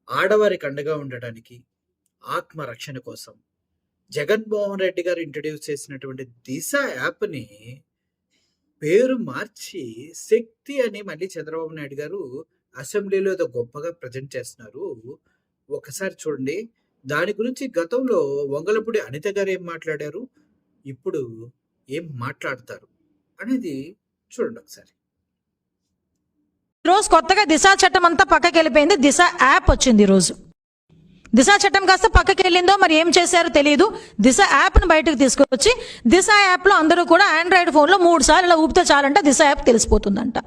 ఆడవారికి అండగా ఉండటానికి, ఆత్మరక్షణ కోసం జగన్మోహన్ రెడ్డి గారు ఇంట్రడ్యూస్ చేసినటువంటి దిశ యాప్‌ని పేరు మార్చి శక్తి అని మళ్ళీ చంద్రబాబు నాయుడు గారు అసెంబ్లీలో ఏదో గొప్పగా ప్రెజెంట్ చేస్తున్నారు. ఒకసారి చూడండి. దాని గురించి గతంలో వంగలపూడి అనిత గారు ఏం మాట్లాడారు? ఇప్పుడు ఏం మాట్లాడతారు? అనేది చూడండి ఒకసారి. ఈరోజు కొత్తగా దిశ చట్టం అంతా పక్కకి వెళ్ళిపోయింది. దిశ యాప్ వచ్చింది ఈరోజు. దిశ చట్టం కాస్త పక్కకి వెళ్ళిందో మరి ఏం చేశారో తెలియదు. దిశ యాప్ను బయటకు తీసుకొచ్చి దిశ యాప్లో అందరూ కూడా ఆండ్రాయిడ్ ఫోన్లో 3 సార్లు ఇలా ఊపితే చాలంట దిశ యాప్ తెలిసిపోతుందంట.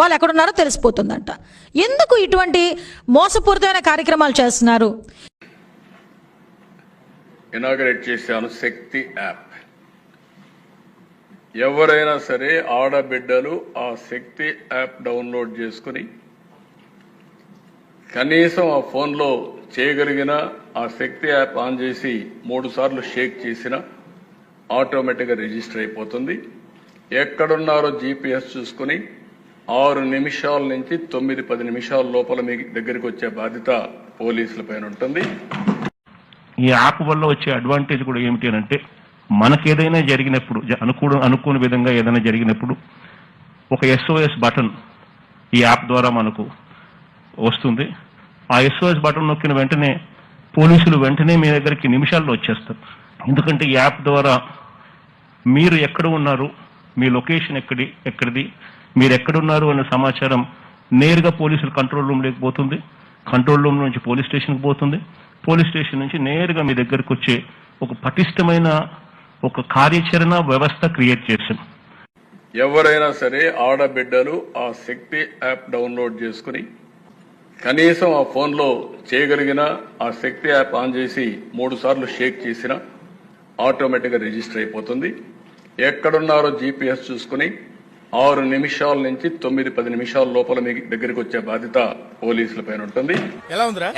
వాళ్ళు ఎక్కడున్నారో తెలిసిపోతుందంట. ఎందుకు ఇటువంటి మోసపూరితమైన కార్యక్రమాలు చేస్తున్నారు? ఇనాగరేట్ చేశాను శక్తి యాప్. ఎవరైనా సరే ఆడబిడ్డలు ఆ శక్తి యాప్ డౌన్లోడ్ చేసుకుని కనీసం ఆ ఫోన్లో చేయగలిగిన ఆ శక్తి యాప్ ఆన్ చేసి 3 సార్లు షేక్ చేసిన ఆటోమేటిక్గా రిజిస్టర్ అయిపోతుంది. ఎక్కడున్నారో జీపీఎస్ చూసుకుని 6 నిమిషాల నుంచి 9-10 నిమిషాల లోపల మీ దగ్గరికి వచ్చే బాధ్యత పోలీసుల పైన ఉంటుంది. ఈ యాప్ వల్ల వచ్చే అడ్వాంటేజ్ కూడా ఏమిటి అంటే, మనకేదైనా జరిగినప్పుడు అనుకోని విధంగా ఏదైనా జరిగినప్పుడు ఒక SOS బటన్ ఈ యాప్ ద్వారా మనకు వస్తుంది. ఆ SOS బటన్ నొక్కిన వెంటనే పోలీసులు వెంటనే మీ దగ్గరికి నిమిషాల్లో వచ్చేస్తారు. ఎందుకంటే ఈ యాప్ ద్వారా మీరు ఎక్కడ ఉన్నారు, మీ లొకేషన్ ఎక్కడిది, మీరు ఎక్కడున్నారు అనే సమాచారం నేరుగా పోలీసులు కంట్రోల్ రూమ్లోకి పోతుంది. కంట్రోల్ రూమ్ నుంచి పోలీస్ స్టేషన్కి పోతుంది. పోలీస్ స్టేషన్ నుంచి నేరుగా మీ దగ్గరకు వచ్చే ఒక పటిష్టమైన ఒక కార్యాచరణ వ్యవస్థ క్రియేట్ చేశాం. ఎవరైనా సరే ఆడబిడ్డలు ఆ శక్తి యాప్ డౌన్లోడ్ చేసుకుని కనీసం ఆ ఫోన్లో చేయగలిగిన ఆ శక్తి యాప్ ఆన్ చేసి 3 సార్లు షేక్ చేసిన ఆటోమేటిక్గా రిజిస్టర్ అయిపోతుంది. ఎక్కడున్నారో జీపీఎస్ చూసుకుని 6 నిమిషాల నుంచి 9-10 నిమిషాల లోపల మీ దగ్గరికి వచ్చే బాధ్యత పోలీసుల పైన ఉంటుంది. ఎలా ఉందిరా?